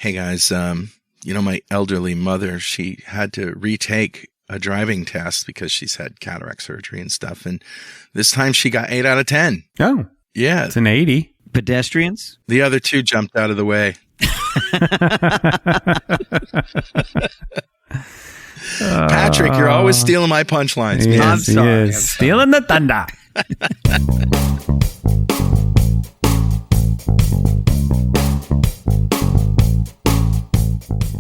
Hey guys, my elderly mother, she had to retake a driving test because she's had cataract surgery and stuff. And this time she got 8 out of 10. Oh, yeah. It's an 80. Pedestrians? The other 2 jumped out of the way. Patrick, you're always stealing my punchlines, man. I'm sorry. Stealing the thunder.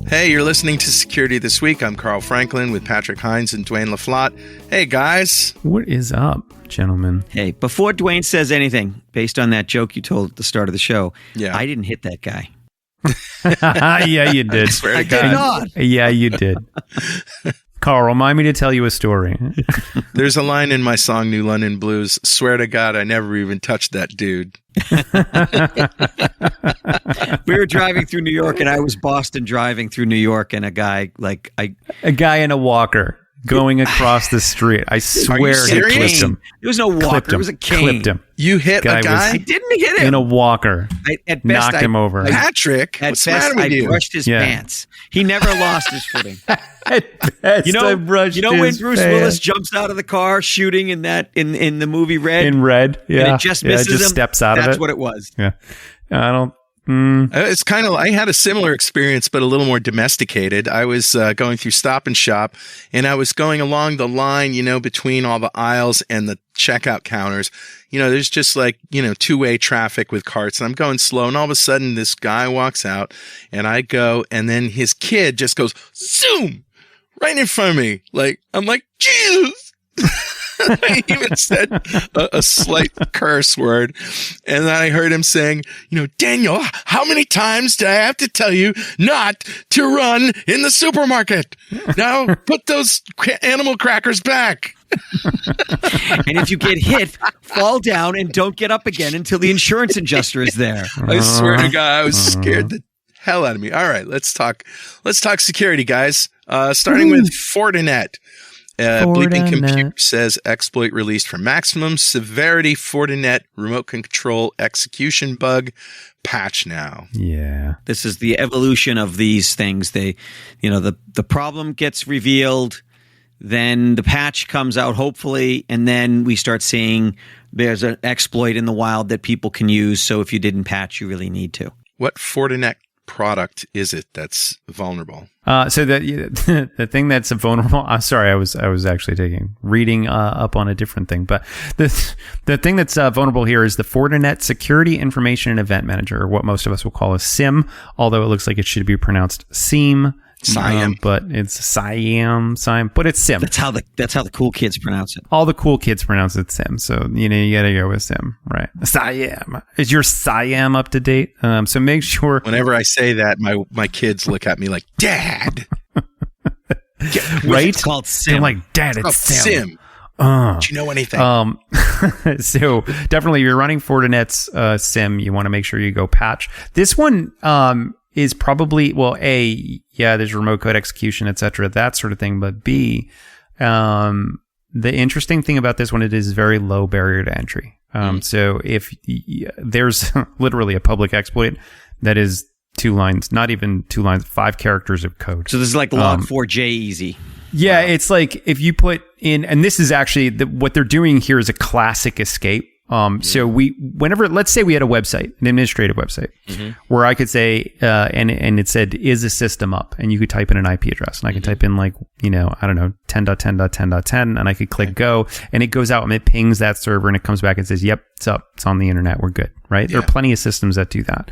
Hey, you're listening to Security This Week. I'm Carl Franklin with Patrick Hines and Dwayne LaFlotte. Hey, guys. What is up, gentlemen? Hey, before Dwayne says anything, based on that joke you told at the start of the show, I didn't hit that guy. Yeah, you did. I swear to God. Yeah, you did. Carl, remind me to tell you a story. There's a line in my song New London Blues, swear to God, I never even touched that dude. We were driving through New York, and I was Boston driving through New York, and a guy in a walker going across the street. I swear he clipped him. There was no walker. It was a cane. Clipped him. You hit a guy? I didn't hit him. In a walker. At best, knocked him over. Patrick, what's the matter with you? I brushed his pants. He never lost his footing. At best, I brushed his when Bruce pants. Willis jumps out of the car shooting in the movie Red? In Red, yeah. And it just misses him. Steps out of it. That's what it was. Yeah. I don't... It's kind of, I had a similar experience, but a little more domesticated. I was going through Stop and Shop, and I was going along the line, between all the aisles and the checkout counters. There's just two-way traffic with carts, and I'm going slow, and all of a sudden this guy walks out, and I go, and then his kid just goes, zoom, right in front of me. I'm like, Jesus! I even said a slight curse word. And then I heard him saying, Daniel, how many times do I have to tell you not to run in the supermarket? Now put those animal crackers back. And if you get hit, fall down and don't get up again until the insurance adjuster is there. I swear to God, I was scared the hell out of me. All right, let's talk security, guys. Starting with Fortinet. Bleeping Computer says exploit released for maximum severity Fortinet remote control execution bug patch now. Yeah. This is the evolution of these things. The problem gets revealed, then the patch comes out hopefully, and then we start seeing there's an exploit in the wild that people can use. So if you didn't patch, you really need to. What Fortinet product is it that's vulnerable? So the thing that's vulnerable. I'm sorry, I was actually reading up on a different thing, but the thing that's vulnerable here is the Fortinet Security Information and Event Manager, or what most of us will call a SIEM, although it looks like it should be pronounced SIEM. But it's SIEM, but it's SIM. That's how the cool kids pronounce it. All the cool kids pronounce it SIM. So, you gotta go with SIM, right? SIEM. Is your SIEM up to date? So make sure. Whenever I say that, my kids look at me like, Dad. Right? It's called SIM. I'm like, Dad, it's SIM. Do you know anything? So definitely, if you're running Fortinet's SIM, you want to make sure you go patch. This one, is probably, there's remote code execution, etc., that sort of thing. But B, the interesting thing about this one, it is very low barrier to entry. So if there's literally a public exploit that is 2 lines, not even 2 lines, 5 characters of code. So this is like log4j easy. Yeah, it's like if you put in, and this is actually what they're doing here is a classic escape. So let's say we had a website, an administrative website, where I could say, and it said, is a system up? And you could type in an IP address, and I could type in 10.10.10.10, and I could click go, and it goes out and it pings that server, and it comes back and says, yep, it's up, it's on the internet, we're good, right? Yeah. There are plenty of systems that do that.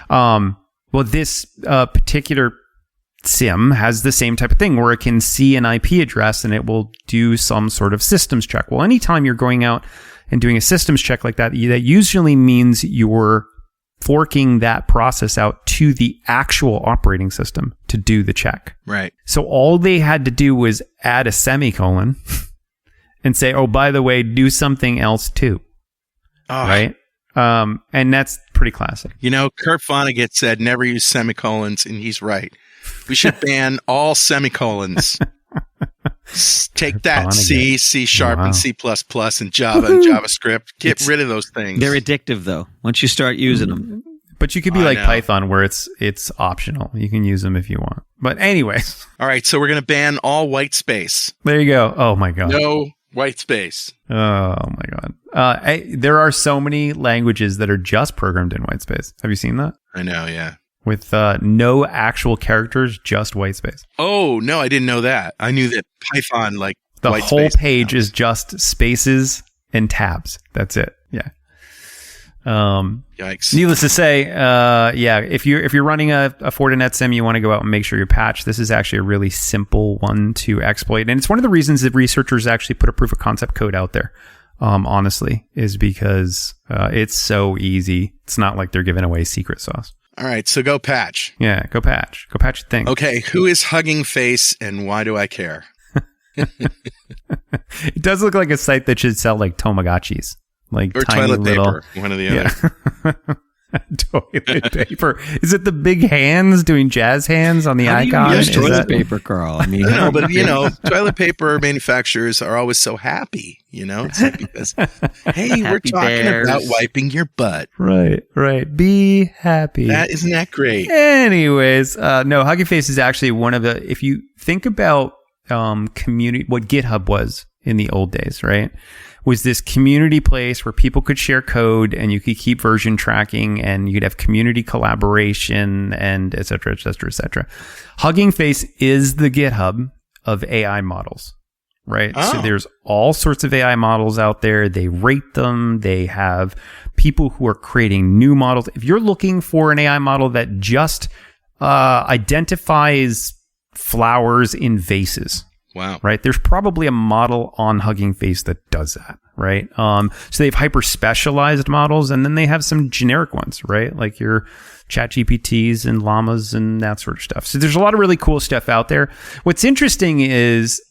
Well, this particular SIM has the same type of thing where it can see an IP address and it will do some sort of systems check. Well, anytime you're going out and doing a systems check like that, that usually means you're forking that process out to the actual operating system to do the check. Right. So all they had to do was add a semicolon and say, oh, by the way, do something else too. Oh. Right? And that's pretty classic. Kurt Vonnegut said never use semicolons, and he's right. We should ban all semicolons. Take that, C, C#, and C++, and Java and JavaScript. Get rid of those things. They're addictive, though, once you start using them. But you could be like Python, where it's optional. You can use them if you want. But anyways. All right, so we're going to ban all white space. There you go. Oh, my God. No white space. Oh, my God. There are so many languages that are just programmed in white space. Have you seen that? I know, yeah. With no actual characters, just white space. Oh, no, I didn't know that. I knew that Python, like, the white whole space page is just spaces and tabs. That's it. Yeah. Yikes. Needless to say, if you're running a Fortinet sim, you want to go out and make sure you're patched. This is actually a really simple one to exploit, and it's one of the reasons that researchers actually put a proof of concept code out there. Honestly, is because it's so easy. It's not like they're giving away secret sauce. All right, so go patch. Yeah, go patch your thing. Okay, who is Hugging Face, and why do I care? It does look like a site that should sell like Tamagotchis. Like or tiny toilet little, paper, one or the other. Toilet paper. Is it the big hands doing jazz hands on the icon? Use toilet paper, Carl. I mean, no, but toilet paper manufacturers are always so happy. It's like because hey, we're talking about wiping your butt. Right. Be happy. Isn't that great? Anyways, no, Hugging Face is actually one of the. If you think about community, what GitHub was in the old days, right? Was this community place where people could share code and you could keep version tracking and you could have community collaboration and et cetera, et cetera, et cetera. Hugging Face is the GitHub of AI models, right? Oh. So there's all sorts of AI models out there. They rate them. They have people who are creating new models. If you're looking for an AI model that just identifies flowers in vases, wow. Right. There's probably a model on Hugging Face that does that. Right. So they have hyper specialized models and then they have some generic ones, right? Like your ChatGPTs and llamas and that sort of stuff. So there's a lot of really cool stuff out there. What's interesting is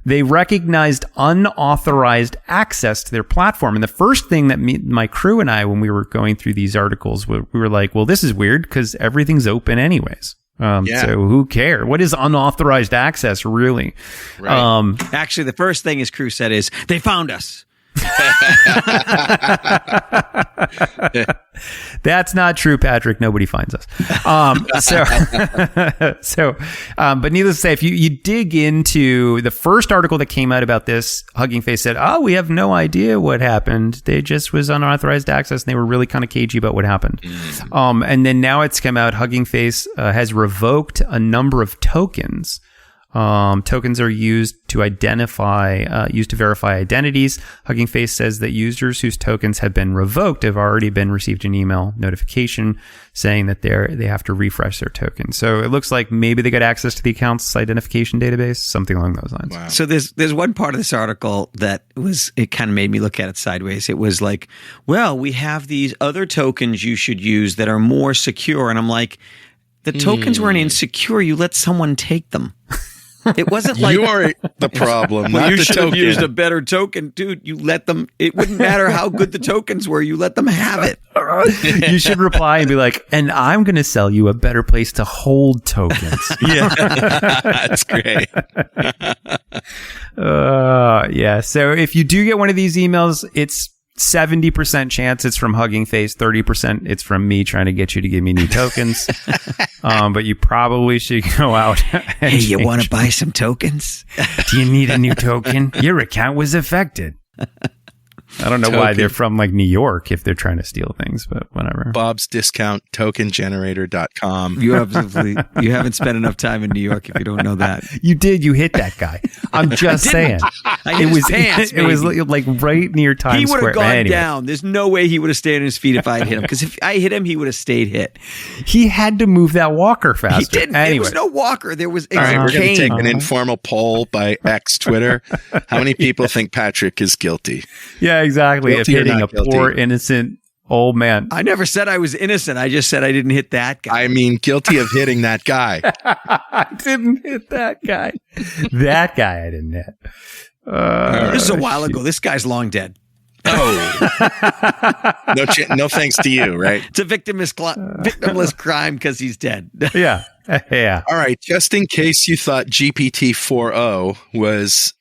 they recognized unauthorized access to their platform. And the first thing that my crew and I, when we were going through these articles, we were like, well, this is weird because everything's open anyways. So who cares? What is unauthorized access really? Right. Actually, the first thing his crew said is, they found us. That's not true, Patrick. Nobody finds us. But needless to say, if you dig into the first article that came out about this, Hugging Face said, we have no idea what happened. They just was unauthorized access and they were really kind of cagey about what happened. And then now it's come out, Hugging Face has revoked a number of tokens. Tokens are used to verify identities. Hugging Face says that users whose tokens have been revoked have already received an email notification saying that they have to refresh their token. So it looks like maybe they got access to the account's identification database, something along those lines. Wow. So there's one part of this article that it kind of made me look at it sideways. It was like, well, we have these other tokens you should use that are more secure. And I'm like, the tokens weren't insecure. You let someone take them. It wasn't like you are the problem. Well, not you the should token. have used a better token, dude. You let them. It wouldn't matter how good the tokens were. You let them have it. You should reply and be like, "And I'm going to sell you a better place to hold tokens." Yeah, that's great. Yeah. So if you do get one of these emails, it's 70% chance it's from Hugging Face, 30% it's from me trying to get you to give me new tokens. But you probably should go out. Hey, you want to buy some tokens? Do you need a new token? Your account was affected. I don't know why they're from like New York if they're trying to steal things, but whatever. Bob's Discount tokengenerator.com. You haven't spent enough time in New York if you don't know that. You did. You hit that guy. I'm just saying. It was like right near Times Square. He would have gone down. There's no way he would have stayed on his feet if I had hit him. Because if I hit him, he would have stayed hit. He had to move that walker faster. He didn't. There was no walker. There was a All right, we're going to cane. take an informal poll by X Twitter. How many people think Patrick is guilty? Yeah, exactly. Guilty of hitting a guilty? Poor innocent old man. I never said I was innocent. I just said I didn't hit that guy. I mean, guilty of hitting that guy. I didn't hit that guy. That guy I didn't hit. This is a while ago. This guy's long dead. Oh, no thanks to you, right? It's a victimless crime because he's dead. Yeah. Yeah. All right. Just in case you thought GPT 4.0 was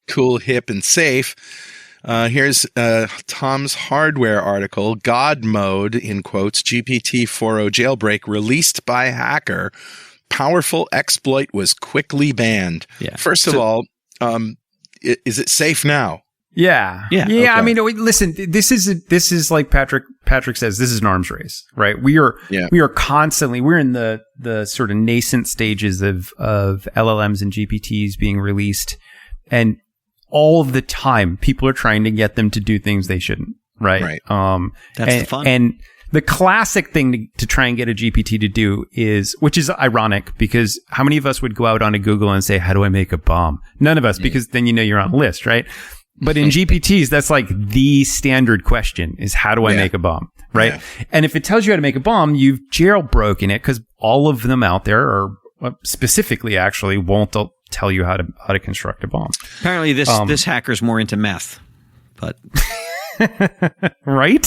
cool, hip, and safe, Here's Tom's Hardware article. God mode, in quotes, GPT-4o jailbreak released by hacker. Powerful exploit was quickly banned. Yeah. First of all, is it safe now? Yeah. Okay. I mean, listen, this is like Patrick says, this is an arms race, right? We are constantly, we're in the sort of nascent stages of LLMs and GPTs being released. And all of the time, people are trying to get them to do things they shouldn't, right? That's the fun. And the classic thing to try and get a GPT to do is, which is ironic, because how many of us would go out onto Google and say, how do I make a bomb? None of us, because then you're on a list, right? But in GPTs, that's like the standard question is, how do I make a bomb? Right. Yeah. And if it tells you how to make a bomb, you've jailbroken it, because all of them out there are specifically actually won't tell you how to construct a bomb. Apparently this hacker's more into meth, but right.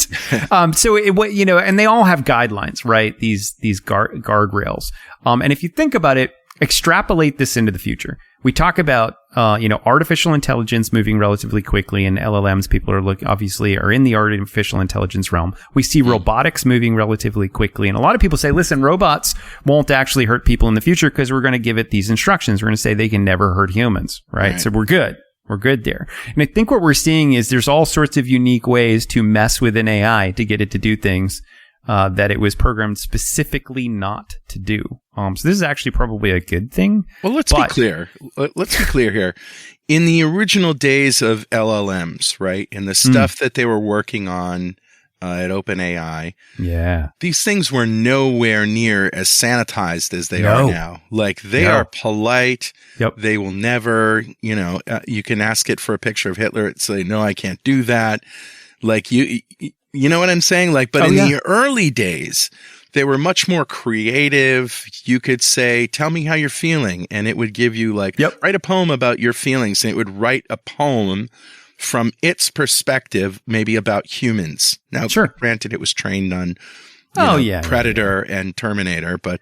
So and they all have guidelines, right? These guardrails. And if you think about it, extrapolate this into the future. We talk about, artificial intelligence moving relatively quickly, and LLMs, people are in the artificial intelligence realm. We see robotics moving relatively quickly. And a lot of people say, listen, robots won't actually hurt people in the future because we're going to give it these instructions. We're going to say they can never hurt humans, right? So we're good. We're good there. And I think what we're seeing is there's all sorts of unique ways to mess with an AI to get it to do things that it was programmed specifically not to do. So this is actually probably a good thing. Well, let's be clear. Let's be clear here. In the original days of LLMs, right, and the stuff that they were working on at OpenAI, these things were nowhere near as sanitized as they are now. Like, they are polite. Yep. They will never, you can ask it for a picture of Hitler. It's like, no, I can't do that. Like, you know what I'm saying? Like, but in the early days, they were much more creative. You could say, tell me how you're feeling. And it would give you write a poem about your feelings. And it would write a poem from its perspective, maybe about humans. Now, granted, it was trained on Predator and Terminator, but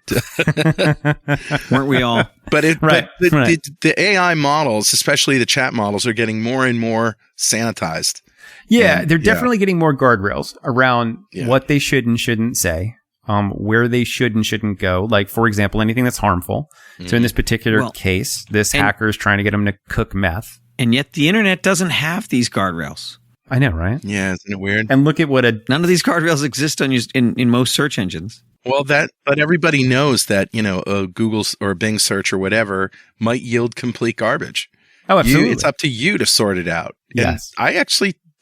weren't we all? But the AI models, especially the chat models, are getting more and more sanitized. Yeah, they're definitely getting more guardrails around what they should and shouldn't say, where they should and shouldn't go. Like, for example, anything that's harmful. So in this particular case, this hacker is trying to get them to cook meth. And yet the internet doesn't have these guardrails. I know, right? Yeah, isn't it weird? And look at what none of these guardrails exist in most search engines. Well, but everybody knows that, a Google or a Bing search or whatever might yield complete garbage. Oh, absolutely. It's up to you to sort it out. Yes. And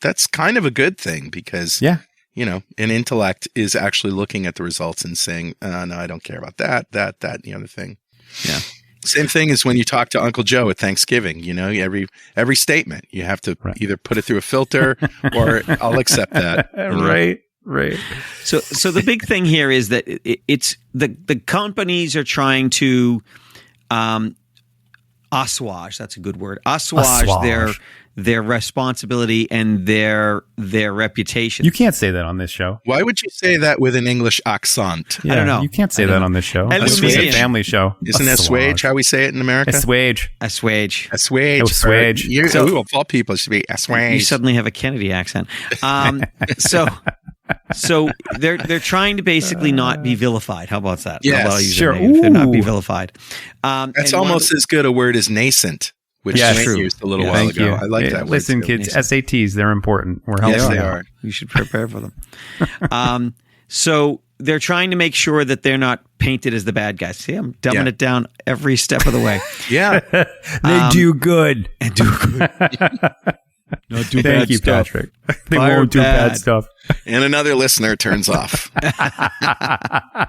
that's kind of a good thing, because, an intellect is actually looking at the results and saying, no, I don't care about that, and the other thing. Yeah. Same thing as when you talk to Uncle Joe at Thanksgiving. Every statement you have to either put it through a filter or I'll accept that. Right. So the big thing here is that it's the companies are trying to assuage. That's a good word. Assuage their responsibility and their reputation. You can't say that on this show. Why would you say that with an English accent? Yeah, I don't know. You can't say that on this show. This is a family show. Isn't assuage how we say it in America? Assuage. Assuage. Of all people, it should be assuage. You suddenly have a Kennedy accent. So they're trying to basically not be vilified. How about that? Yes, sure. They're not be vilified. That's almost as good a word as nascent, which Shane used a little while ago. I like that word. Listen, kids, SATs, they're important. We're helping Yes, they are. You should prepare for them. So they're trying to make sure that they're not painted as the bad guys. See, I'm dumbing it down every step of the way. Yeah. They do good. And do good. Not do Thank you, stuff. Patrick. They won't do bad stuff. And another listener turns off.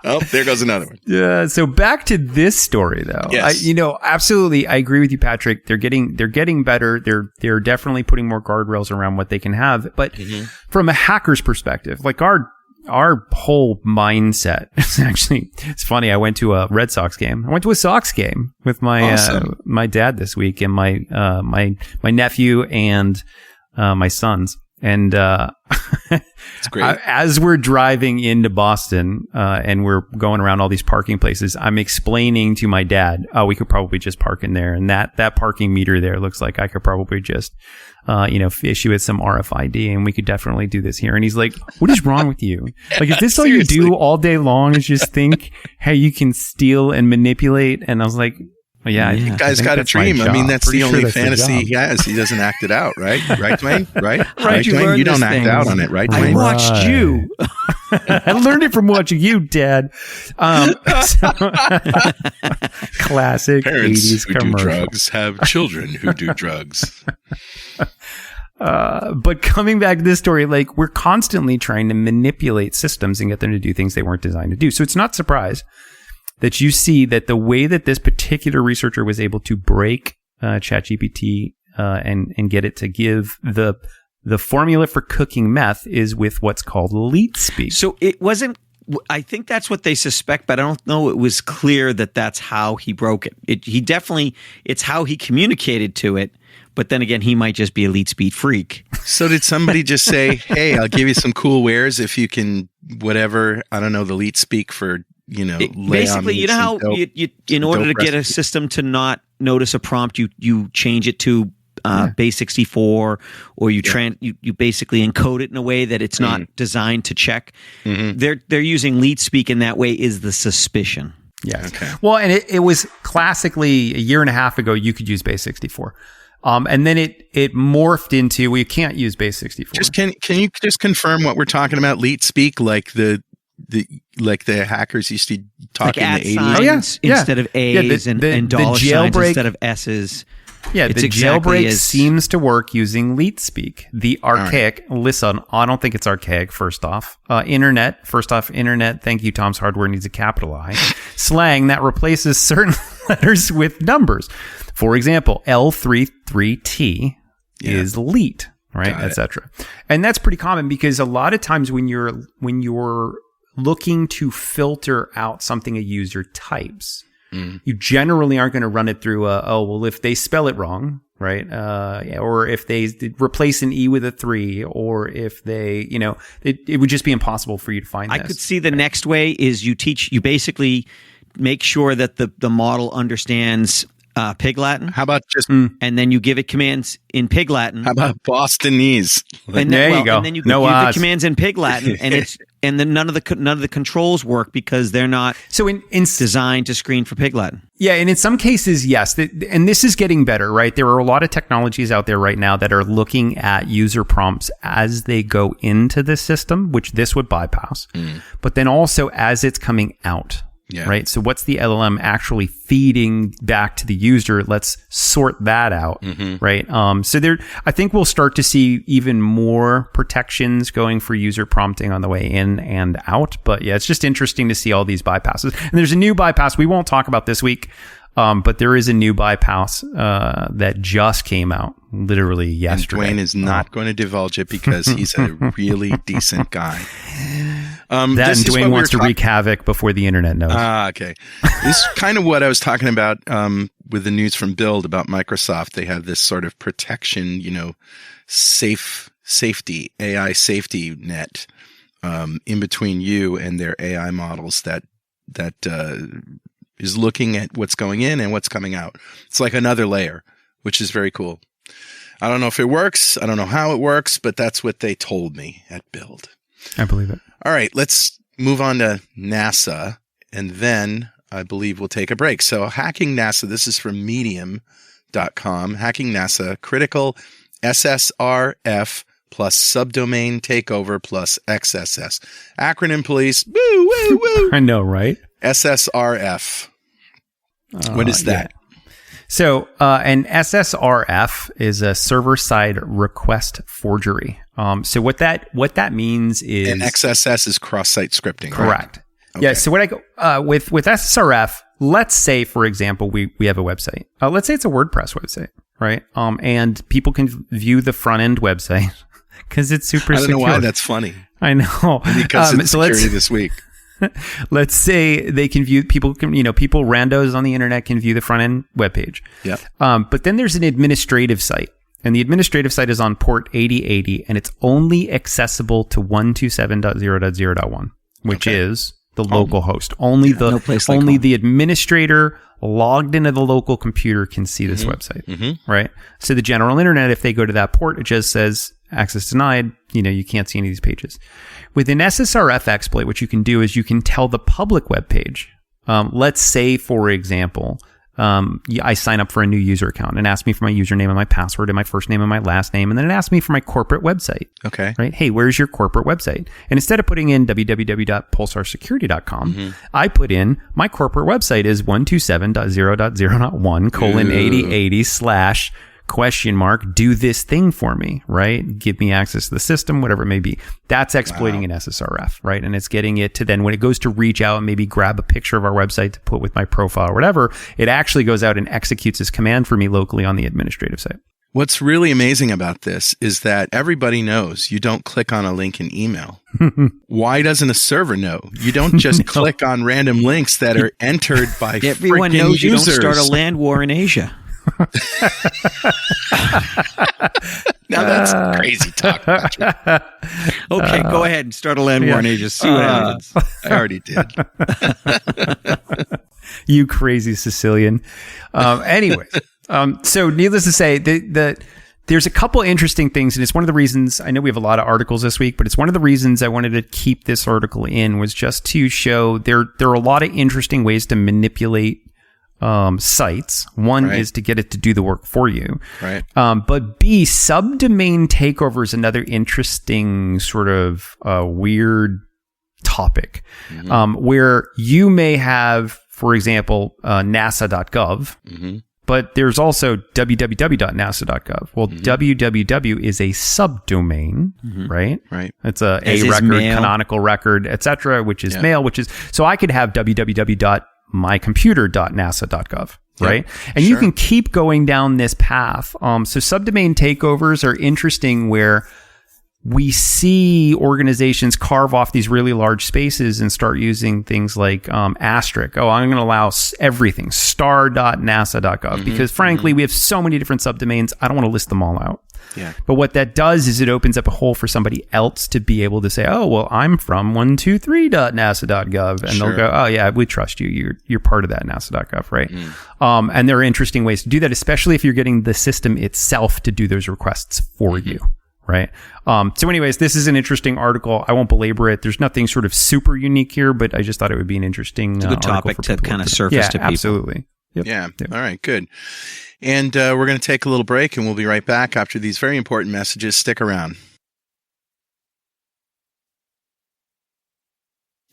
Oh, there goes another one. Yeah. So back to this story, though. Yes. Absolutely, I agree with you, Patrick. They're getting better. They're definitely putting more guardrails around what they can have. But from a hacker's perspective, like our whole mindset is actually, it's funny. I went to a Red Sox game. I went to a Sox game with my my dad this week, and my nephew and my sons. And It's great. as we're driving into Boston and we're going around all these parking places, I'm explaining to my dad, oh, we could probably just park in there. And that parking meter there looks like I could probably just, issue it some RFID and we could definitely do this here. And he's like, what is wrong with you? Like, is this all you do all day long is just think how you can steal and manipulate? And I was like, well, yeah, The guy's got a dream. I mean, that's the only fantasy he has. He doesn't act it out, right? Right, Dwayne? Right? Right, you Dwayne? You don't learn act these out things. on it, right, I Dwayne? watched you. I learned it from watching you, Dad. Classic Parents 80s who do commercial. drugs have children who do drugs. But coming back to this story, like, we're constantly trying to manipulate systems and get them to do things they weren't designed to do. So it's not surprise that you see that the way that this particular researcher was able to break ChatGPT and get it to give the formula for cooking meth is with what's called leet speak. So it wasn't. I think that's what they suspect, but I don't know. It was clear that that's how he broke it. It's how he communicated to it. But then again, he might just be a leet speed freak. So did somebody just say, hey, I'll give you some cool wares if you can, whatever, I don't know, the leet speak for, Basically, you know how you in order to get a system to not notice a prompt, you change it to base 64, or you basically encode it in a way that it's not designed to check. They're using leet speak in that way is the suspicion. Yeah. Okay. Well, and it was classically a year and a half ago, you could use base 64. And then it morphed into, well, you can't use base 64. Just can you just confirm what we're talking about? Leet speak, like the hackers used to talk Like in at the 80s. signs instead of A's and dollar signs jailbreak instead of S's. Yeah, It's the exactly jailbreak as- seems to work using leet speak. The archaic, listen, I don't think it's archaic, first off. Internet, thank you, Tom's Hardware needs a capital I. Slang that replaces certain letters with numbers. For example, L33T is leet, right, etc. And that's pretty common because a lot of times when you're looking to filter out something a user types, you generally aren't going to run it through if they spell it wrong, right? Or if they replace an E with a 3, or if they, it would just be impossible for you to find I this. could see the next way is you basically make sure that the model understands Pig Latin. How about just and then you give it commands in Pig Latin. how about Bostonese? And There then, you go. And then you No give the odds. commands in Pig Latin, and then none of the controls work because they're not So in designed to screen for Pig Latin. Yeah, and in some cases, yes. And this is getting better, right? There are a lot of technologies out there right now that are looking at user prompts as they go into the system, which this would bypass, but then also as it's coming out. Yeah. Right. So what's the LLM actually feeding back to the user? Let's sort that out. Right. So I think we'll start to see even more protections going for user prompting on the way in and out. But yeah, it's just interesting to see all these bypasses. And there's a new bypass we won't talk about this week. But there is a new bypass that just came out literally yesterday. And Dwayne is not going to divulge it because he's a really decent guy. That and Dwayne wants to wreak havoc before the internet knows. Okay. This is kind of what I was talking about with the news from Build about Microsoft. They have this sort of protection, safety, AI safety net in between you and their AI models that is looking at what's going in and what's coming out. It's like another layer, which is very cool. I don't know if it works. I don't know how it works, but that's what they told me at Build. I believe it. All right, let's move on to NASA, and then I believe we'll take a break. So hacking NASA, this is from medium.com. Hacking NASA, critical SSRF plus subdomain takeover plus XSS. Acronym police, woo, woo, woo. I know, right? SSRF. What is that? Yeah. So an SSRF is a server-side request forgery. So what that means is, And XSS is cross-site scripting. correct. Right? Okay. Yeah. So what I go with SSRF, let's say, for example, we have a website. Let's say it's a WordPress website, right? And people can view the front end website because it's super secure. I don't know why that's funny. I know. Because it's security this week. Let's say they can view people randos on the internet can view the front end webpage. Yeah. But then there's an administrative site. And the administrative site is on port 8080, and it's only accessible to 127.0.0.1, which is the local host. Only the administrator logged into the local computer can see this website, right? So the general internet, if they go to that port, it just says access denied. You can't see any of these pages. With an SSRF exploit, what you can do is you can tell the public web page. Let's say, for example, I sign up for a new user account and ask me for my username and my password and my first name and my last name. And then it asks me for my corporate website. Okay. Right. Hey, where's your corporate website? And instead of putting in www.pulsarsecurity.com, I put in my corporate website is 127.0.0.1:8080/ do this thing for me, right? Give me access to the system, whatever it may be. That's exploiting an SSRF, right? And it's getting it to then when it goes to reach out and maybe grab a picture of our website to put with my profile or whatever, it actually goes out and executes this command for me locally on the administrative site. What's really amazing about this is that everybody knows you don't click on a link in email. Why doesn't a server know? You don't just click on random links that are entered by everyone knows you users. don't start a land war in Asia. Now that's crazy talk, Patrick. Okay, go ahead and start a land war in Asia. See what happens. I already did. You crazy Sicilian. Anyways, so needless to say, there's a couple interesting things, and it's one of the reasons, I know we have a lot of articles this week, but it's one of the reasons I wanted to keep this article in was just to show there are a lot of interesting ways to manipulate sites. One is to get it to do the work for you. Right. But B, subdomain takeover is another interesting sort of weird topic, where you may have, for example, nasa.gov, but there's also www.nasa.gov. Well, www is a subdomain, right? Right. It's a record, mail, canonical record, etc., which is mail, which is, so I could have www.mycomputer.nasa.gov, right? And you can keep going down this path. So subdomain takeovers are interesting where we see organizations carve off these really large spaces and start using things like asterisk. Oh, I'm going to allow everything, star.nasa.gov, because frankly, we have so many different subdomains. I don't want to list them all out. Yeah. But what that does is it opens up a hole for somebody else to be able to say, oh, well, I'm from 123.nasa.gov. And they'll go, oh, yeah, we trust you. You're part of that nasa.gov, right? And there are interesting ways to do that, especially if you're getting the system itself to do those requests for you. Right. So anyways, this is an interesting article. I won't belabor it. There's nothing sort of super unique here, but I just thought it would be an interesting it's a good topic to kind of surface to people. Absolutely. Yep. Yeah. All right, good. And we're going to take a little break and we'll be right back after these very important messages. Stick around.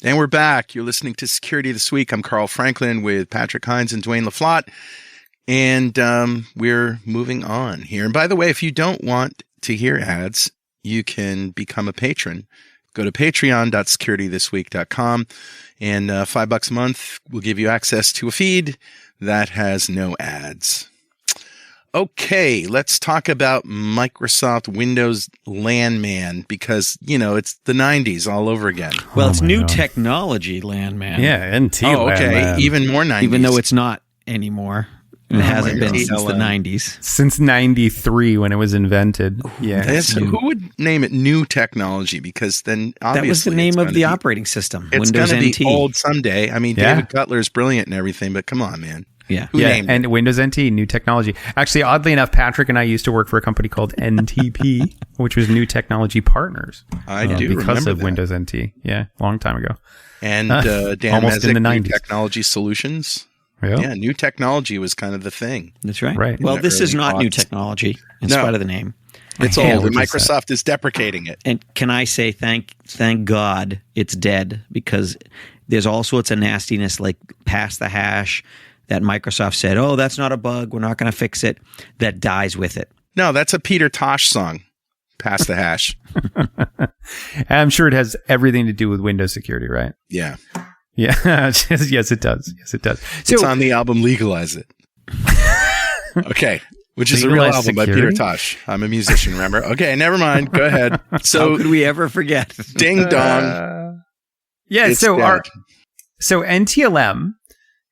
And we're back. You're listening to Security This Week. I'm Carl Franklin with Patrick Hines and Dwayne LaFlotte. And we're moving on here. And by the way, if you don't want to hear ads, you can become a patron. Go to patreon.securitythisweek.com and $5 a month will give you access to a feed that has no ads. Okay, let's talk about Microsoft Windows LAN-Man because, it's the 90s all over again. Well, it's new technology LAN-Man. Yeah, NT LAN-Man. Even more 90s. Even though it's not anymore. It hasn't been since the 90s. Since 93 when it was invented. Yeah. Who would name it new technology? Because then obviously that was the name of the operating system. It's Windows going NT. to be old someday. I mean, David Cutler's brilliant and everything, but come on, man. Yeah. Who named and it? Windows NT, new technology. Actually, oddly enough, Patrick and I used to work for a company called NTP, which was New Technology Partners. I do because remember of that. Windows NT. Yeah, long time ago. And Dan almost Mezek, in the 90s. New Technology Solutions. Yep. Yeah, new technology was kind of the thing. That's right. Right. Well, this is early not new aughts. technology in spite of the name. It's old, and Microsoft is deprecating it. And can I say thank God it's dead, because there's all sorts of nastiness like pass the hash that Microsoft said, oh, that's not a bug, we're not going to fix it, that dies with it. No, that's a Peter Tosh song. Pass the hash. I'm sure it has everything to do with Windows security, right? Yeah. Yeah. Yes, it does. Yes, it does. So, It's on the album Legalize It. Okay. Which is a real Legalize album by Security? Peter Tosh. I'm a musician, remember? Okay, never mind. Go ahead. How So, could we ever forget? ding dong. yeah. It's So dead. so NTLM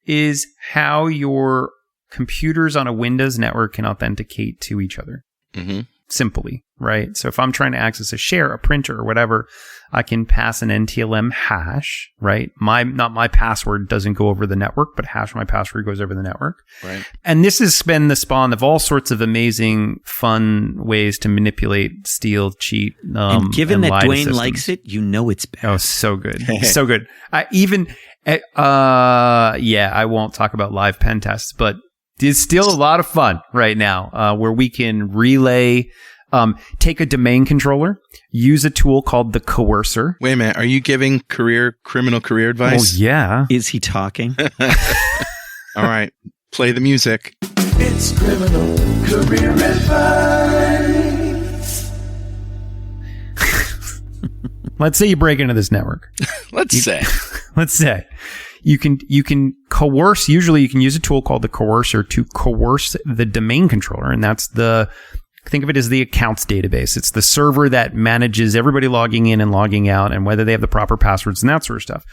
is how your computers on a Windows network can authenticate to each other. simply, right? So if I'm trying to access a share, a printer, or whatever, I can pass an NTLM hash, right? Not my password doesn't go over the network, but hash my password goes over the network. Right. And this has been the spawn of all sorts of amazing, fun ways to manipulate, steal, cheat, and given and that lie to Dwayne systems. likes it, you know it's bad. Oh, so good. So good. I won't talk about live pen tests, but it's still a lot of fun right now, where we can relay, take a domain controller, use a tool called the coercer. Wait a minute. Are you giving criminal career advice? Oh, yeah. Is he talking? All right. Play the music. It's criminal career advice. Let's say you break into this network. Let's say you can coerce. Usually you can use a tool called the coercer to coerce the domain controller. And that's think of it as the accounts database. It's the server that manages everybody logging in and logging out and whether they have the proper passwords and that sort of stuff.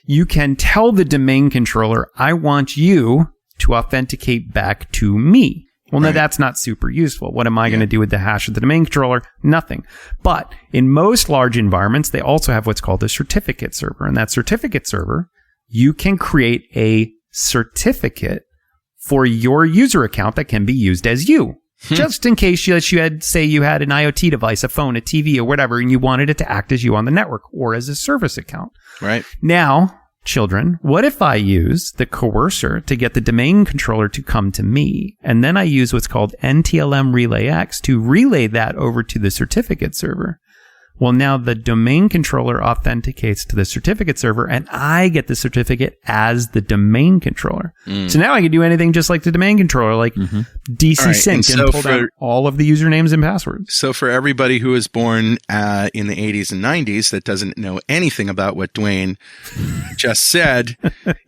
You can tell the domain controller, I want you to authenticate back to me. Well, no, that's not super useful. What am I going to do with the hash of the domain controller? Nothing. But in most large environments, they also have what's called a certificate server. And that certificate server, you can create a certificate for your user account that can be used as you. Just in case you had, say you had an IoT device, a phone, a TV, or whatever, and you wanted it to act as you on the network or as a service account. Right. Now, children, what if I use the coercer to get the domain controller to come to me? And then I use what's called NTLM Relay X to relay that over to the certificate server. Well, now the domain controller authenticates to the certificate server, and I get the certificate as the domain controller. So now I can do anything just like the domain controller, like DC sync and pull down all of the usernames and passwords. So for everybody who was born in the 80s and 90s that doesn't know anything about what Dwayne just said,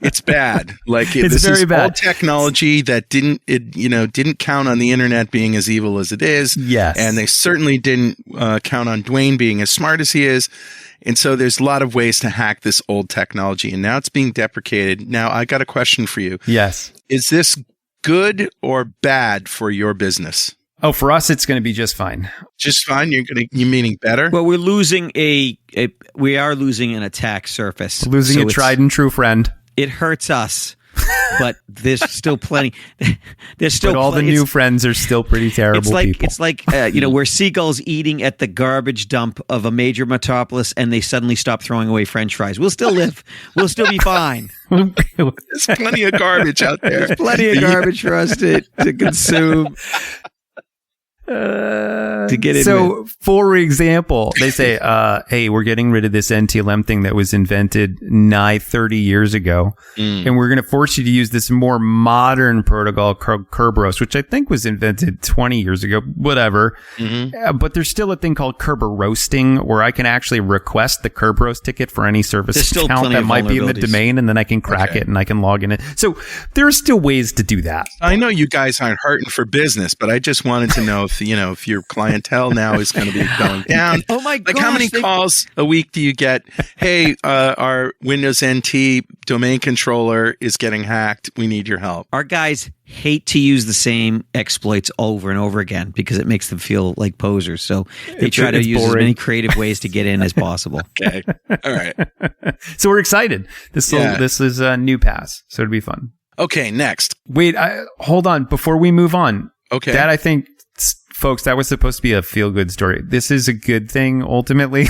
it's bad. Like this very is bad. old technology that didn't count on the internet being as evil as it is. Yes. And they certainly didn't count on Dwayne being as smart as he is. And so there's a lot of ways to hack this old technology, and now it's being deprecated. Now I got a question for you. Yes. Is this good or bad for your business? Oh, for us, it's going to be just fine. Just fine. You meaning better? Well, we're losing we are losing an attack surface. Losing a tried and true friend. It hurts us. But there's still plenty. But all the new friends are still pretty terrible people. It's like where seagulls eating at the garbage dump of a major metropolis, and they suddenly stop throwing away French fries. We'll still live. We'll still be fine. There's plenty of garbage out there. There's plenty of garbage for us to consume. To get in. So, for example, they say, hey, we're getting rid of this NTLM thing that was invented nigh 30 years ago. And we're going to force you to use this more modern protocol called Kerberos, which I think was invented 20 years ago, whatever. But there's still a thing called Kerber roasting where I can actually request the Kerberos ticket for any service account that might be in the domain, and then I can crack it and I can log in it. So there are still ways to do that. I know you guys aren't hurting for business, but I just wanted to know if your clientele now is going to be going down. Oh my God! Like how many calls a week do you get? Hey, our Windows NT domain controller is getting hacked. We need your help. Our guys hate to use the same exploits over and over again because it makes them feel like posers. So they try to use as many creative ways to get in as possible. Okay. All right. So we're excited. This is a new pass. So it'll be fun. Okay. Next. Wait, hold on. Before we move on. Okay. That I think, folks, that was supposed to be a feel-good story. This is a good thing, ultimately.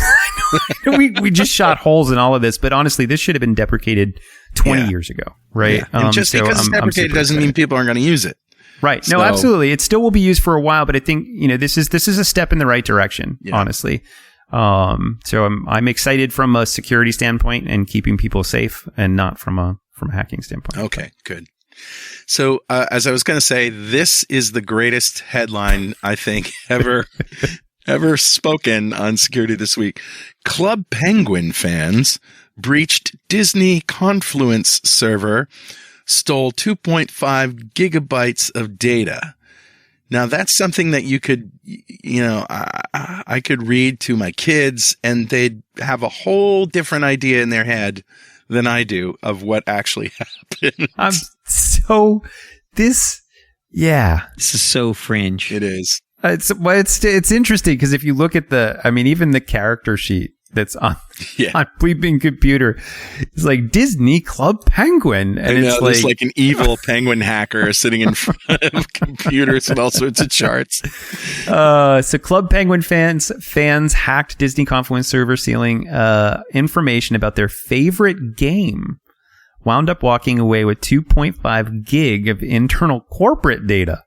we just shot holes in all of this, but honestly, this should have been deprecated 20 years ago, right? Yeah. And just because it's deprecated doesn't mean people aren't going to use it. Right. No, absolutely. It still will be used for a while, but I think, this is a step in the right direction, honestly. So I'm excited from a security standpoint and keeping people safe, and not from a hacking standpoint. Okay, good. So, as I was going to say, this is the greatest headline I think ever spoken on Security This Week. Club Penguin fans breached Disney Confluence server, stole 2.5 gigabytes of data. Now, that's something that you could, I could read to my kids, and they'd have a whole different idea in their head than I do of what actually happened. This is so fringe. It is. It's interesting because if you look at even the character sheet that's on Bleeping Computer, it's like Disney Club Penguin, and it's like an evil penguin hacker sitting in front of computers with all sorts of charts. So Club Penguin fans hacked Disney Confluence server, stealing information about their favorite game. Wound up walking away with 2.5 gig of internal corporate data.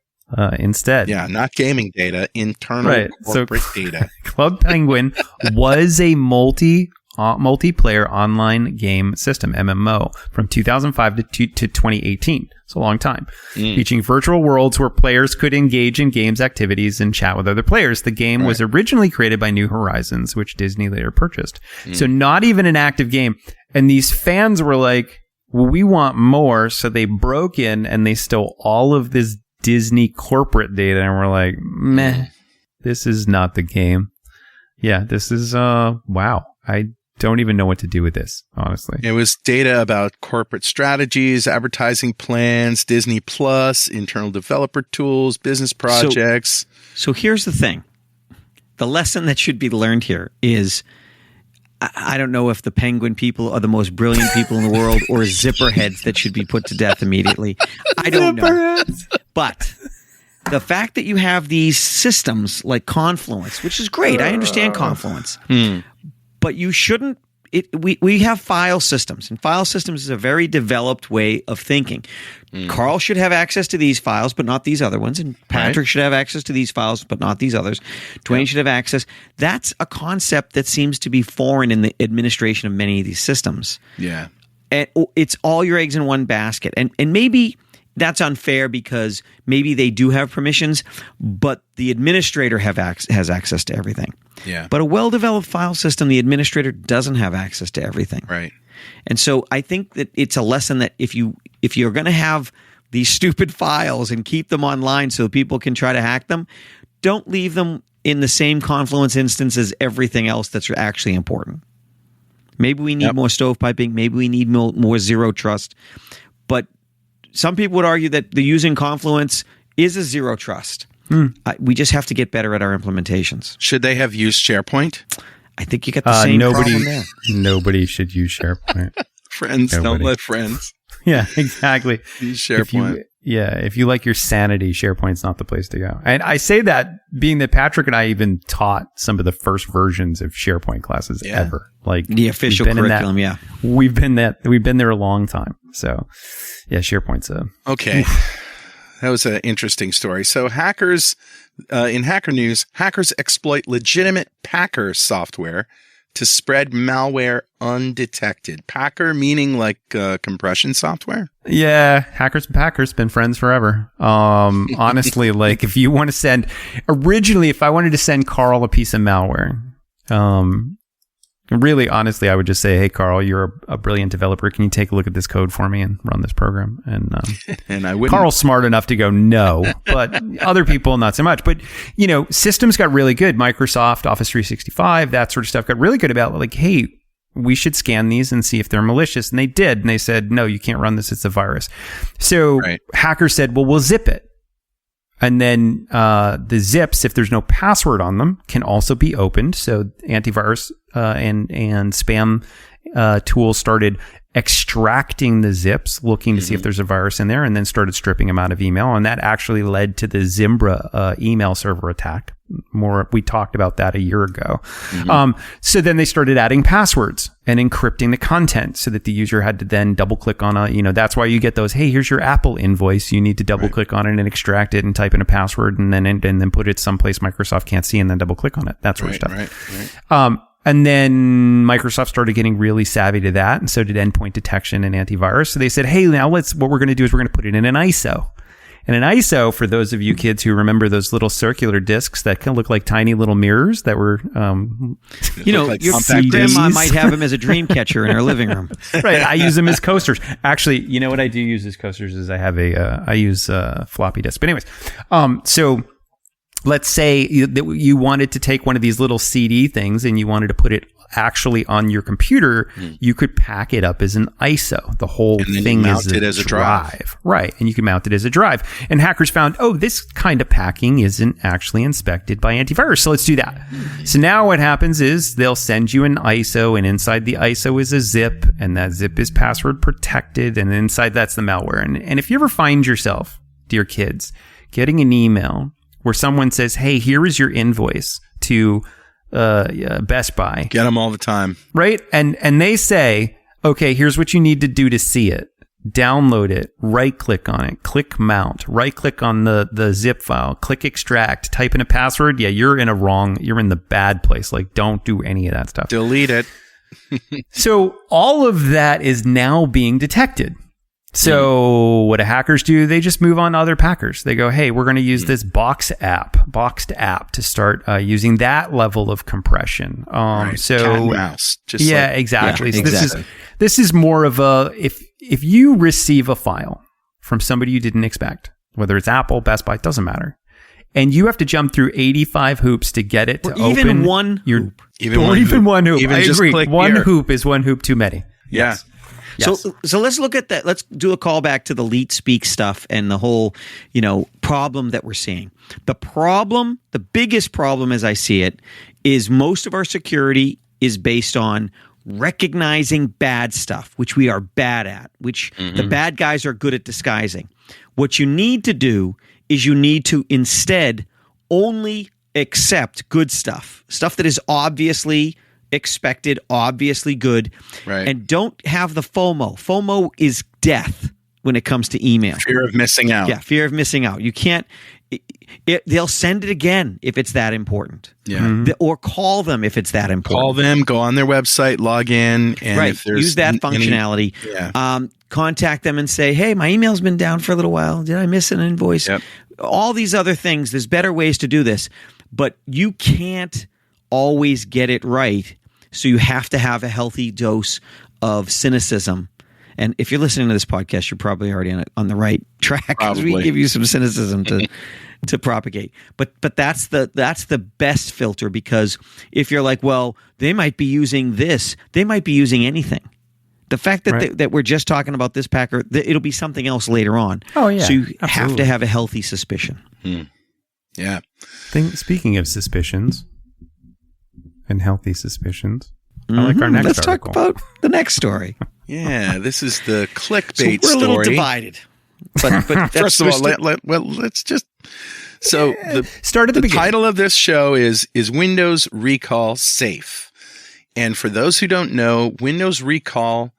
Instead. Yeah, not gaming data, internal corporate data. Club Penguin was a multiplayer online game system, MMO, from 2005 to 2018. It's a long time. Featuring virtual worlds where players could engage in games activities and chat with other players. The game was originally created by New Horizons, which Disney later purchased. So not even an active game. And these fans were like, well, we want more. So they broke in and they stole all of this Disney corporate data, and we're like, meh, this is not the game. Yeah, this is wow. I don't even know what to do with this, honestly. It was data about corporate strategies, advertising plans, Disney Plus, internal developer tools, business projects. So here's the thing. The lesson that should be learned here is, I don't know if the penguin people are the most brilliant people in the world or zipper heads that should be put to death immediately. I don't know. But the fact that you have these systems like Confluence, which is great. I understand Confluence. But you shouldn't. We have file systems, and file systems is a very developed way of thinking. Carl should have access to these files, but not these other ones. And Patrick should have access to these files, but not these others. Dwayne should have access. That's a concept that seems to be foreign in the administration of many of these systems. Yeah. And it's all your eggs in one basket. And maybe that's unfair because maybe they do have permissions, but the administrator has access to everything. Yeah. But a well-developed file system, the administrator doesn't have access to everything. Right. And so I think that it's a lesson that if you're going to have these stupid files and keep them online so people can try to hack them, don't leave them in the same Confluence instance as everything else that's actually important. Maybe we need more stovepiping. Maybe we need more zero trust. But some people would argue that the using Confluence is a zero trust. We just have to get better at our implementations. Should they have used SharePoint? I think you get the same problem there. Nobody should use SharePoint. Friends, don't let friends. Yeah, exactly. Use SharePoint. If you like your sanity, SharePoint's not the place to go. And I say that being that Patrick and I even taught some of the first versions of SharePoint classes ever. Like the official curriculum, We've been there a long time. So yeah, SharePoint's okay. That was an interesting story. So hackers, in Hacker News, hackers exploit legitimate Packer software to spread malware undetected. Packer meaning like compression software? Yeah, hackers and Packers been friends forever. Honestly, like if you want to send, originally, if I wanted to send Carl a piece of malware, really, honestly, I would just say, hey, Carl, you're a brilliant developer. Can you take a look at this code for me and run this program? And, and I wouldn't. Carl's smart enough to go, no, but other people, not so much. But, systems got really good. Microsoft, Office 365, that sort of stuff got really good about like, hey, we should scan these and see if they're malicious. And they did. And they said, no, you can't run this. It's a virus. So hackers said, well, we'll zip it. And then the zips, if there's no password on them, can also be opened. So antivirus and spam tools started extracting the zips, looking to see if there's a virus in there, and then started stripping them out of email. And that actually led to the Zimbra email server attack. We talked about that a year ago. So then they started adding passwords and encrypting the content so that the user had to then double click on that's why you get those, hey, here's your Apple invoice. You need to double click on it and extract it and type in a password and then put it someplace Microsoft can't see and then double click on it. That sort of stuff. Right. And then Microsoft started getting really savvy to that. And so did endpoint detection and antivirus. So they said, hey, now what we're going to do is we're going to put it in an ISO. And an ISO, for those of you kids who remember those little circular discs that can look like tiny little mirrors that were, like your grandma might have them as a dream catcher in her living room. Right. I use them as coasters. Actually, you know what I do use as coasters is I use floppy disks. But anyways, so let's say that you wanted to take one of these little CD things and you wanted to put it actually on your computer, you could pack it up as an ISO. The whole thing is a drive. Right. And you can mount it as a drive. And hackers found, this kind of packing isn't actually inspected by antivirus. So let's do that. So now what happens is they'll send you an ISO, and inside the ISO is a zip, and that zip is password protected. And inside that's the malware. And if you ever find yourself, dear kids, getting an email where someone says, hey, here is your invoice to Best Buy. Get them all the time. Right? And they say, okay, here's what you need to do to see it. Download it, right click on it, click mount, right click on the zip file, click extract, type in a password. Yeah, you're in the bad place. Like, don't do any of that stuff. Delete it. So all of that is now being detected. So what do hackers do? They just move on to other packers. They go, hey, we're going to use this boxed app to start using that level of compression. Right. So cat and mouse. Just exactly. Yeah, so exactly. This is more of a, if you receive a file from somebody you didn't expect, whether it's Apple, Best Buy, it doesn't matter, and you have to jump through 85 hoops to get it to open. Even one hoop. Even one hoop. Even I just agree. click One here. hoop is one hoop too many. Yeah. Yes. So let's look at that. Let's do a callback to the Leet Speak stuff and the whole, problem that we're seeing. The biggest problem as I see it is most of our security is based on recognizing bad stuff, which we are bad at, which the bad guys are good at disguising. What you need to do is you need to instead only accept good stuff that is obviously expected, obviously good, right? And don't have the FOMO. FOMO is death when it comes to email. Fear of missing out. Yeah, fear of missing out. You can't. They'll send it again if it's that important. Yeah, or call them if it's that important. Call them. Go on their website. Log in. And right. if there's use that functionality. Contact them and say, "Hey, my email's been down for a little while. Did I miss an invoice?" Yep. All these other things. There's better ways to do this, but you can't always get it right. So you have to have a healthy dose of cynicism. And if you're listening to this podcast, you're probably already on the right track, because we give you some cynicism to propagate. But that's the best filter, because if you're like, well, they might be using this, they might be using anything. The fact that that we're just talking about this packer, it'll be something else later on. Oh yeah, so you have to have a healthy suspicion. Yeah. Speaking of suspicions and healthy suspicions, I like our next Let's article. talk about the next story. Yeah, this is the clickbait So we're a little story. divided. But that's First of all, let's just. So start at the beginning. Title of this show is Windows Recall Safe? And for those who don't know, Windows Recall,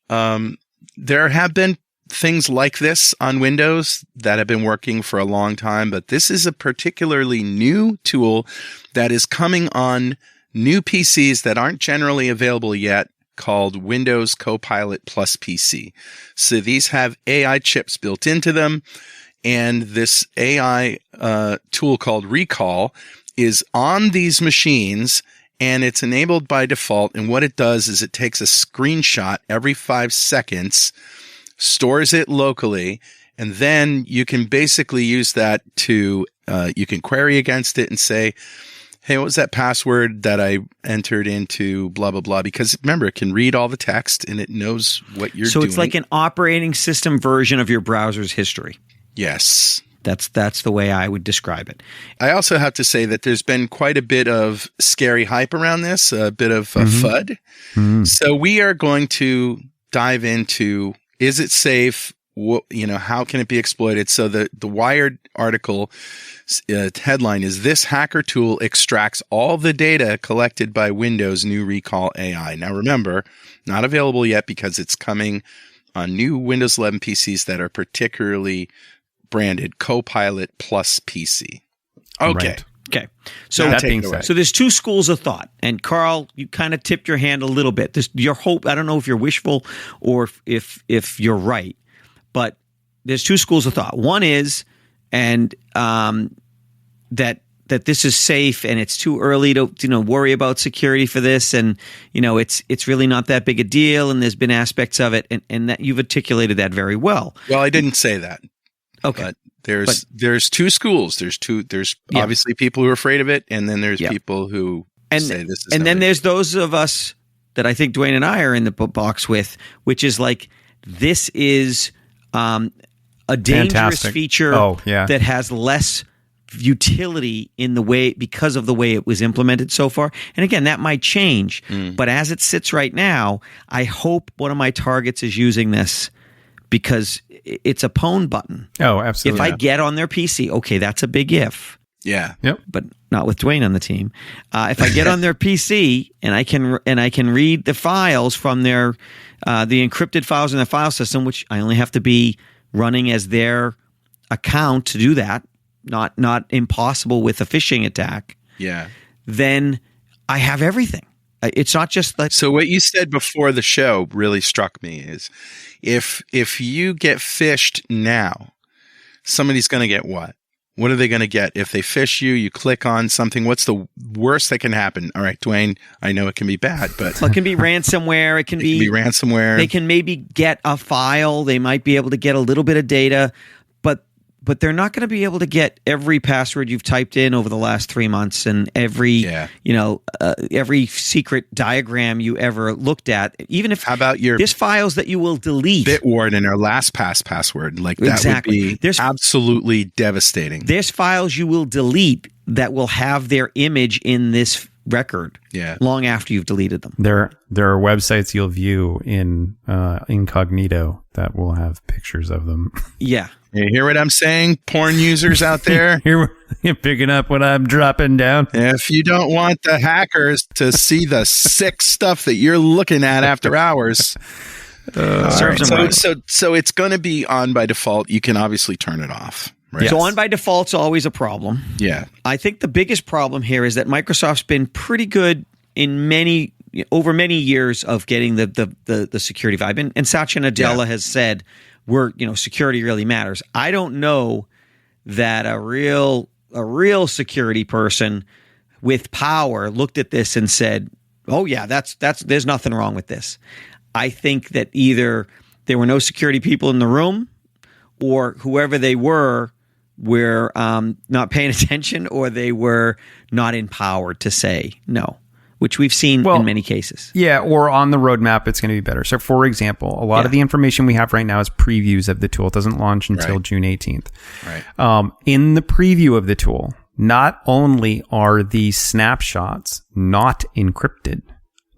there have been things like this on Windows that have been working for a long time, but this is a particularly new tool that is coming on new PCs that aren't generally available yet, called Windows Copilot Plus PC. So these have AI chips built into them, and this AI tool called Recall is on these machines, and it's enabled by default. And what it does is it takes a screenshot every 5 seconds, stores it locally, and then you can basically use that to, you can query against it and say, hey, what was that password that I entered into blah, blah, blah? Because remember, it can read all the text and it knows what you're doing. So it's like an operating system version of your browser's history. Yes. That's the way I would describe it. I also have to say that there's been quite a bit of scary hype around this, a bit of FUD. So we are going to dive into, is it safe? How can it be exploited? So the Wired article headline is, this hacker tool extracts all the data collected by Windows new Recall AI. Now remember, not available yet because it's coming on new Windows 11 PCs that are particularly branded Copilot Plus PC. Okay. Right. Okay. So That being said, so there's two schools of thought. And Carl, you kind of tipped your hand a little bit. Your hope, I don't know if you're wishful or if you're right, but there's two schools of thought. One is, and that this is safe and it's too early to worry about security for this, and it's really not that big a deal, and there's been aspects of it, and that you've articulated that very well. Well, I didn't say that. Okay. There's two schools. There's Yeah. obviously people who are afraid of it, and then there's Yeah. people who say this is. And then there's those of us that I think Dwayne and I are in the box with, which is like, this is a dangerous Fantastic. feature Oh, yeah. that has less utility in the way because of the way it was implemented so far. And again, that might change, but as it sits right now, I hope one of my targets is using this because it's a pwn button. Oh, If absolutely. I get on their PC, okay, that's a big if. Yeah. Yep. But not with Dwayne on the team. If I get on their PC and I can read the files from their the encrypted files in the file system, which I only have to be running as their account to do that, not impossible with a phishing attack, Yeah. then I have everything. It's not just like So what you said before the show really struck me is if you get phished now, somebody's going to get what? What are they going to get? If they phish you, you click on something, what's the worst that can happen? All right, Dwayne, I know it can be bad, but it can be ransomware. It can be ransomware. They can maybe get a file. They might be able to get a little bit of data, but they're not going to be able to get every password you've typed in over the last 3 months and every every secret diagram you ever looked at. Even if How about your there's files that you will delete. Bitwarden or LastPass password? Like that Exactly. would be absolutely devastating. There's files you will delete that will have their image in this record. Yeah. Long after you've deleted them. There are websites you'll view in incognito that will have pictures of them. Yeah. You hear what I'm saying, porn users out there? You're picking up what I'm dropping down. If you don't want the hackers to see the sick stuff that you're looking at after hours, Serves them right. so it's going to be on by default. You can obviously turn it off. Right? So on by default's always a problem. Yeah. I think the biggest problem here is that Microsoft's been pretty good in over many years of getting the security vibe. And Satya Nadella has said security really matters. I don't know that a real security person with power looked at this and said, "Oh yeah, that's there's nothing wrong with this." I think that either there were no security people in the room, or whoever they were not paying attention, or they were not empowered to say no, which we've seen in many cases. Yeah, or on the roadmap, it's going to be better. So, for example, a lot of the information we have right now is previews of the tool. It doesn't launch until June 18th. Right. In the preview of the tool, not only are the snapshots not encrypted,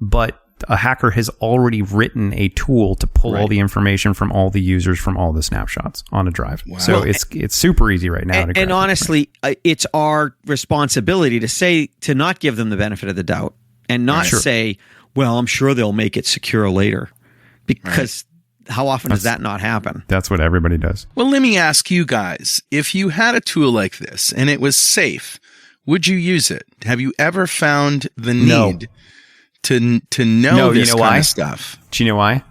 but a hacker has already written a tool to pull all the information from all the users from all the snapshots on a drive. Wow. So it's super easy right now. And honestly, it's our responsibility to not give them the benefit of the doubt and not say, well, I'm sure they'll make it secure later, because how often does that not happen? That's what everybody does. Well, let me ask you guys, if you had a tool like this and it was safe, would you use it? Have you ever found the need to know this kind of stuff? Do you know why?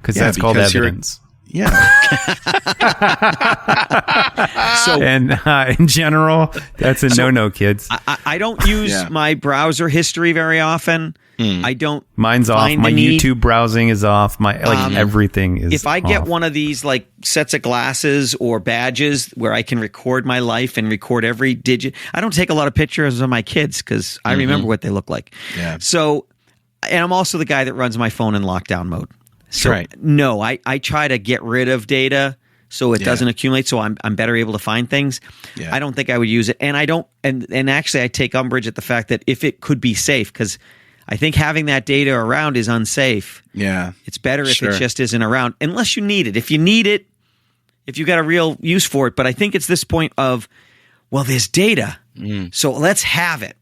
Because that's called evidence. Yeah. And in general, that's a no-no, kids. I don't use my browser history very often. I don't. Mine's off. My YouTube browsing is off. Everything is. If I get one of these like sets of glasses or badges where I can record my life and record every digit, I don't take a lot of pictures of my kids because I remember what they look like. Yeah. So, and I'm also the guy that runs my phone in lockdown mode. So no, I try to get rid of data so it doesn't accumulate. So I'm better able to find things. Yeah. I don't think I would use it, and I don't. And actually, I take umbrage at the fact that if it could be safe, because I think having that data around is unsafe. Yeah, it's better if it just isn't around, unless you need it. If you need it, if you got a real use for it. But I think it's this point of, well, there's data, so let's have it,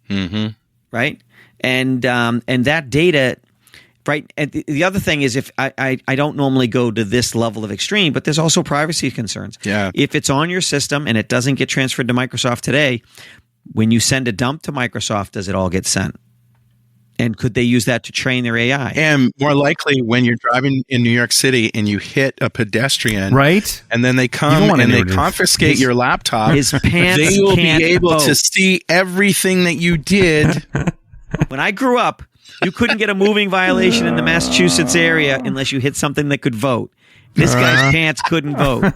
right? And that data. Right. And the other thing is, if I don't normally go to this level of extreme, but there's also privacy concerns. Yeah. If it's on your system and it doesn't get transferred to Microsoft today, when you send a dump to Microsoft, does it all get sent? And could they use that to train their AI? And more likely, when you're driving in New York City and you hit a pedestrian, right? And then they come and they confiscate your laptop, his pants they will be able vote. to see everything that you did. When I grew up, you couldn't get a moving violation in the Massachusetts area unless you hit something that could vote. This guy's pants couldn't vote.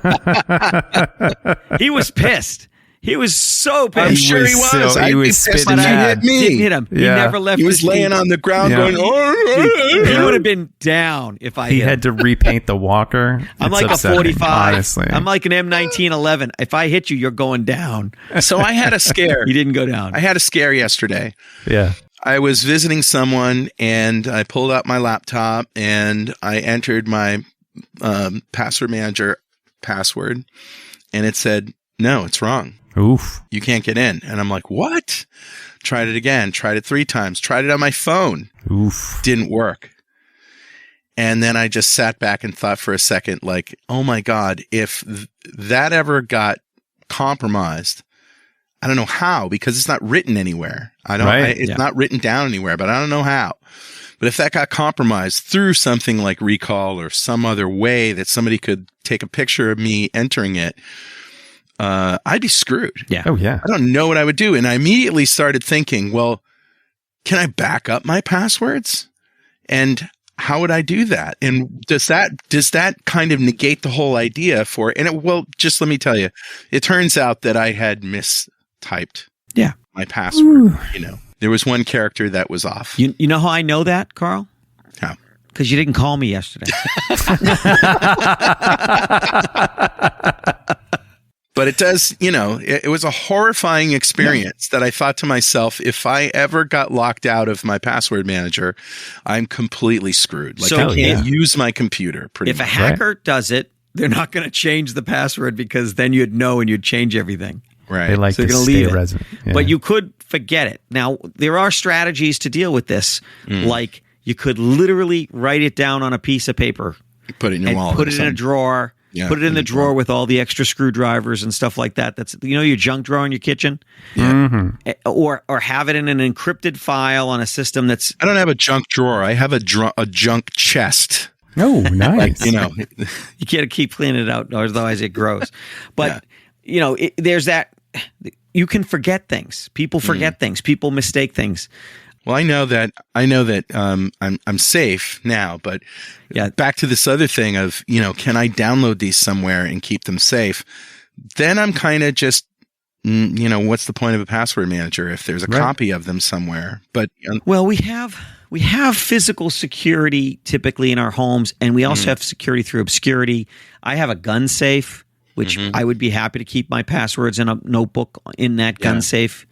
He was pissed. He was so pissed. I'm sure he was. He was spitting He mad. hit me. Didn't hit him. He Yeah. never left. He was his laying feet. on the ground Yeah. going, oh, He would have been down if I He hit him. had to repaint the walker. I'm It's like upsetting, a 45. Honestly. I'm like an M1911. If I hit you, you're going down. So I had a scare. You didn't go down. I had a scare yesterday. yeah. I was visiting someone and I pulled out my laptop and I entered my password manager password and it said, no, it's wrong. Oof. You can't get in. And I'm like, what? Tried it again, tried it 3 times, tried it on my phone. Oof. Didn't work. And then I just sat back and thought for a second, like, oh my God, if that ever got compromised, I don't know how, because it's not written anywhere. Right. It's not written down anywhere, but I don't know how. But if that got compromised through something like recall or some other way that somebody could take a picture of me entering it, I'd be screwed. Yeah. Oh, yeah. I don't know what I would do. And I immediately started thinking, well, can I back up my passwords? And how would I do that? And does that kind of negate the whole idea for it? And well, just let me tell you, it turns out that I had mistyped my password. You know, there was one character that was off. You know how I know that, Carl? How? Because you didn't call me yesterday. But it does, you know, it was a horrifying experience that I thought to myself, if I ever got locked out of my password manager, I'm completely screwed. Like So I can't use my computer pretty If a much. hacker does it, they're not going to change the password because then you'd know and you'd change everything. Right. They like So to they're gonna stay leave it. resident. Yeah. But you could forget it. Now, there are strategies to deal with this. Like you could literally write it down on a piece of paper Put it in your and wallet. put or it in a something. drawer. Yeah, Put it in the drawer with all the extra screwdrivers and stuff like that. That's, you know, your junk drawer in your kitchen, or have it in an encrypted file on a system that's. I don't have a junk drawer. I have a junk chest. Oh, nice. You know, You can't keep cleaning it out, otherwise it grows. But you know, there's that. You can forget things. People forget things. People mistake things. well, I know that I'm safe now, but Yeah. back to this other thing of, you know, can I download these somewhere and keep them safe? Then I'm kind of just, you know, what's the point of a password manager if there's a copy of them somewhere? But Well, we have physical security typically in our homes, and we also have security through obscurity. I have a gun safe, which I would be happy to keep my passwords in a notebook in that gun safe.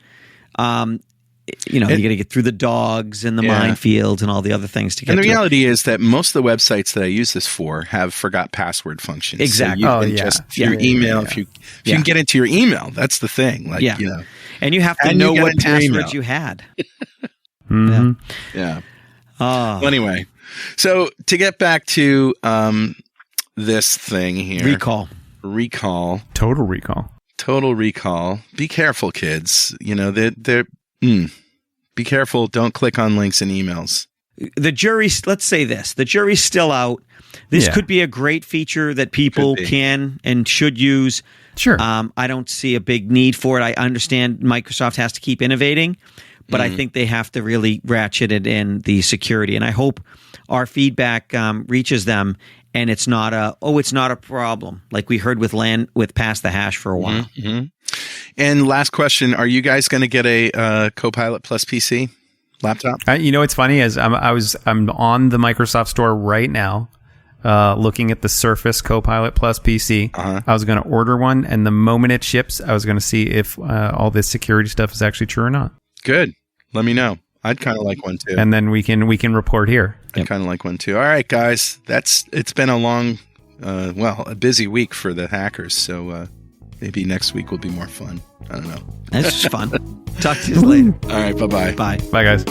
You know, you got to get through the dogs and the minefields and all the other things to get. and the to it. reality is that most of the websites that I use this for have forgot password functions. Exactly. So you Oh, can yeah. just through email, if you can get into your email, that's the thing. Like, Yeah. you know, And you have to And you know get what into your email. passwords you had. Mhm. yeah. Oh, Well, anyway, so to get back to this thing here, recall. Total recall. Total Recall. Be careful, kids. You know, they're be careful. Don't click on links in emails. The jury's, let's say this, the jury's still out. This Yeah. could be a great feature that people Could be. can and should use. Sure. I don't see a big need for it. I understand Microsoft has to keep innovating, but I think they have to really ratchet it in the security. And I hope our feedback reaches them, and it's not a problem like we heard with Pass the Hash for a while. Mm-hmm. And last question: are you guys going to get a Copilot Plus PC laptop? You know, what's funny is I'm on the Microsoft Store right now, looking at the Surface Copilot Plus PC. I was going to order one, and the moment it ships, I was going to see if all this security stuff is actually true or not, Good. Let me know. I'd kind of like one too. and then we can report here. I'd kind of like one too. All right, guys. It's been a long, a busy week for the hackers. So maybe next week will be more fun. I don't know. That's just fun. Talk to you later. All right. Bye-bye. Bye. Bye, guys.